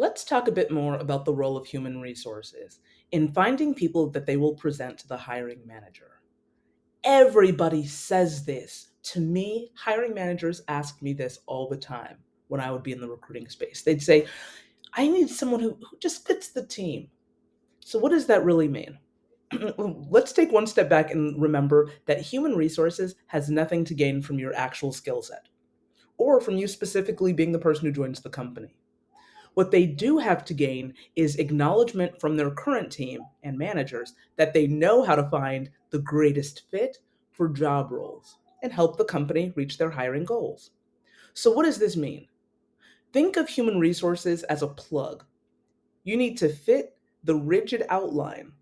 Let's talk a bit more about the role of human resources in finding people that they will present to the hiring manager. Everybody says this. To me, hiring managers ask me this all the time when I would be in the recruiting space. They'd say, I need someone who just fits the team. So, what does that really mean? Let's take one step back and remember that human resources has nothing to gain from your actual skill set or from you specifically being the person who joins the company. What they do have to gain is acknowledgement from their current team and managers that they know how to find the greatest fit for job roles and help the company reach their hiring goals. So, what does this mean? Think of human resources as a plug. You need to fit the rigid outline,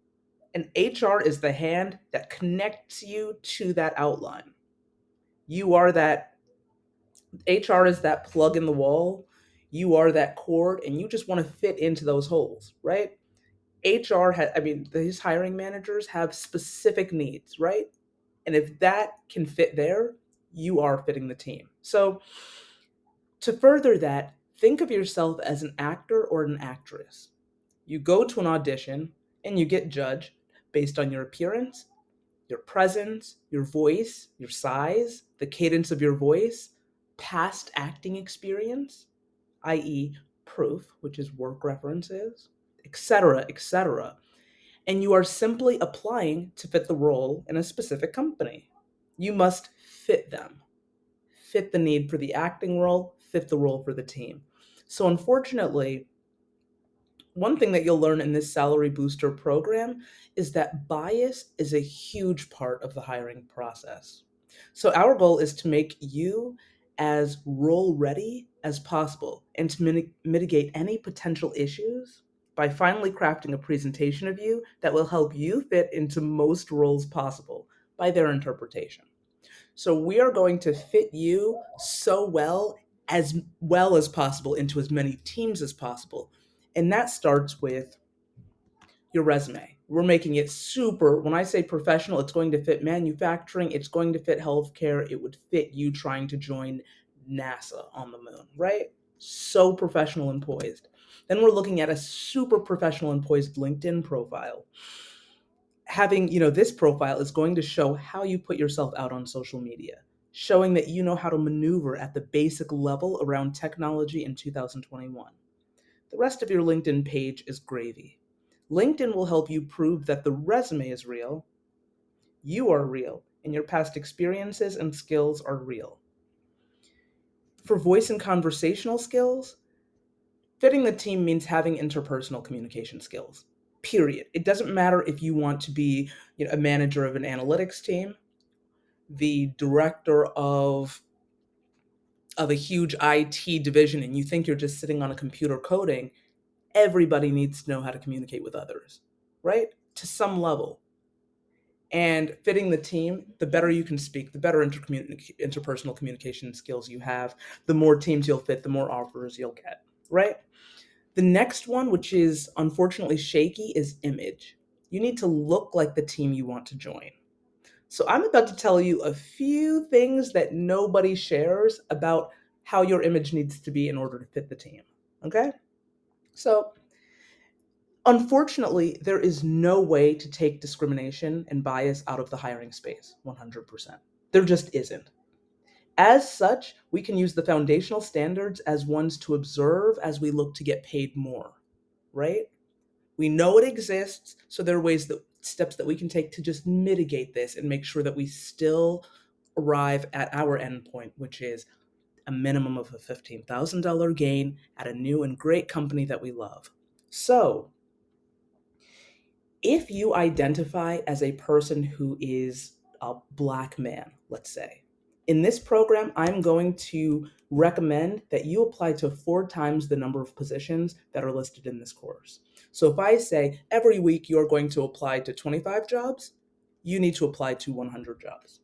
and HR is the hand that connects you to that outline. You are that HR is that plug in the wall. You are that cord, and you just want to fit into those holes, right? These hiring managers have specific needs, right? And if that can fit there, you are fitting the team. So, to further that, think of yourself as an actor or an actress. You go to an audition and you get judged based on your appearance, your presence, your voice, your size, the cadence of your voice, past acting experience, i.e., proof, which is work references, etc., etc. And you are simply applying to fit the role in a specific company. You must fit them, fit the need for the acting role, fit the role for the team. So, unfortunately, one thing that you'll learn in this salary booster program is that bias is a huge part of the hiring process. So, our goal is to make you as role ready as possible and to mitigate any potential issues by finally crafting a presentation of you that will help you fit into most roles possible by their interpretation. So, we are going to fit you so well as possible into as many teams as possible. And that starts with your resume. We're making it super, when I say professional, it's going to fit manufacturing, it's going to fit healthcare, it would fit you trying to join NASA on the moon, right? So professional and poised. Then we're looking at a super professional and poised LinkedIn profile. Having, this profile is going to show how you put yourself out on social media, showing that you know how to maneuver at the basic level around technology in 2021. The rest of your LinkedIn page is gravy. LinkedIn will help you prove that the resume is real, you are real, and your past experiences and skills are real. For voice and conversational skills, fitting the team means having interpersonal communication skills. Period. It doesn't matter if you want to be, a manager of an analytics team, the director of a huge IT division, and you think you're just sitting on a computer coding. Everybody needs to know how to communicate with others, right? To some level. And fitting the team, the better you can speak, the better interpersonal communication skills you have, the more teams you'll fit, the more offers you'll get, right? The next one, which is unfortunately shaky, is image. You need to look like the team you want to join. So I'm about to tell you a few things that nobody shares about how your image needs to be in order to fit the team. Okay? So unfortunately, there is no way to take discrimination and bias out of the hiring space 100%. There just isn't. As such, we can use the foundational standards as ones to observe as we look to get paid more, right? We know it exists, so there are steps that we can take to just mitigate this and make sure that we still arrive at our endpoint, which is a minimum of a $15,000 gain at a new and great company that we love. So, if you identify as a person who is a Black man, let's say, in this program, I'm going to recommend that you apply to 4 times the number of positions that are listed in this course. So if I say every week you're going to apply to 25 jobs, you need to apply to 100 jobs.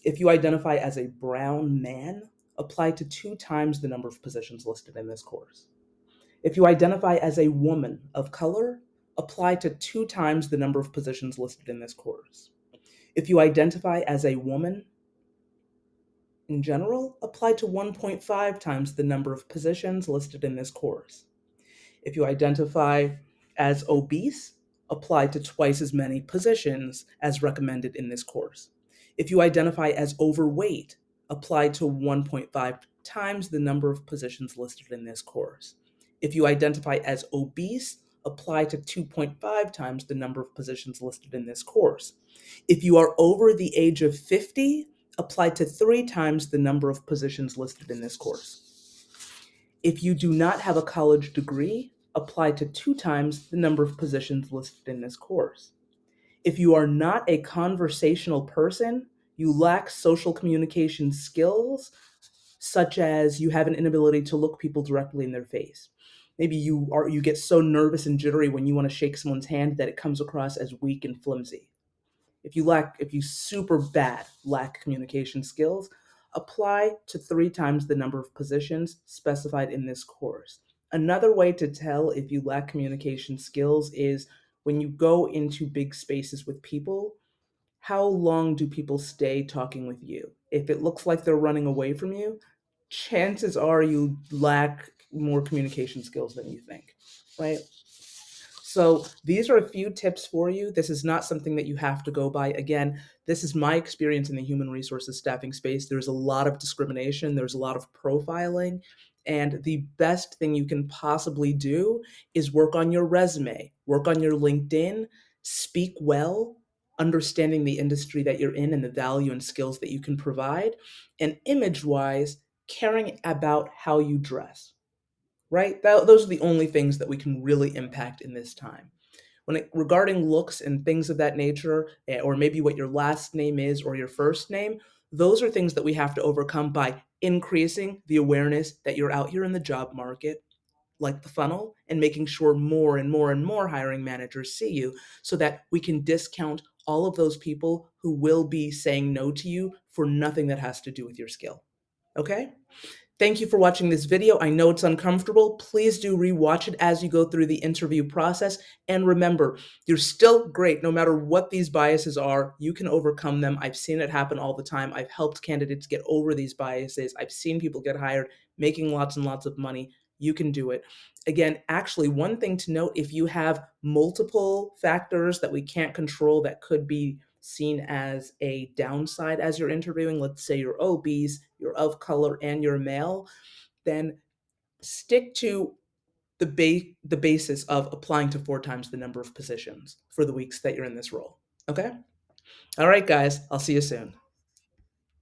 If you identify as a brown man, apply to 2 times the number of positions listed in this course. If you identify as a woman of color, apply to 2 times the number of positions listed in this course. If you identify as a woman in general, apply to 1.5 times the number of positions listed in this course. If you identify as obese, apply to twice as many positions as recommended in this course. If you identify as overweight, apply to 1.5 times the number of positions listed in this course. If you identify as obese, apply to 2.5 times the number of positions listed in this course. If you are over the age of 50, apply to 3 times the number of positions listed in this course. If you do not have a college degree, apply to 2 times the number of positions listed in this course. If you are not a conversational person, you lack social communication skills, such as you have an inability to look people directly in their face. Maybe you get so nervous and jittery when you want to shake someone's hand that it comes across as weak and flimsy. If you super bad lack communication skills, apply to 3 times the number of positions specified in this course. Another way to tell if you lack communication skills is when you go into big spaces with people, how long do people stay talking with you? If it looks like they're running away from you, chances are you lack more communication skills than you think, right? So these are a few tips for you. This is not something that you have to go by. Again, this is my experience in the human resources staffing space. There's a lot of discrimination, there's a lot of profiling, and the best thing you can possibly do is work on your resume, work on your LinkedIn, speak well, understanding the industry that you're in and the value and skills that you can provide, and image wise, caring about how you dress, right? Those are the only things that we can really impact in this time. Regarding looks and things of that nature, or maybe what your last name is or your first name, those are things that we have to overcome by increasing the awareness that you're out here in the job market, like the funnel, and making sure more and more and more hiring managers see you so that we can discount all of those people who will be saying no to you for nothing that has to do with your skill. Okay? Thank you for watching this video. I know it's uncomfortable. Please do rewatch it as you go through the interview process. And remember, you're still great no matter what these biases are. You can overcome them. I've seen it happen all the time. I've helped candidates get over these biases. I've seen people get hired making lots and lots of money. You can do it. Again, actually, one thing to note, if you have multiple factors that we can't control that could be seen as a downside as you're interviewing, let's say you're obese, you're of color, and you're male, then stick to the basis of applying to 4 times the number of positions for the weeks that you're in this role. Okay? All right, guys, I'll see you soon.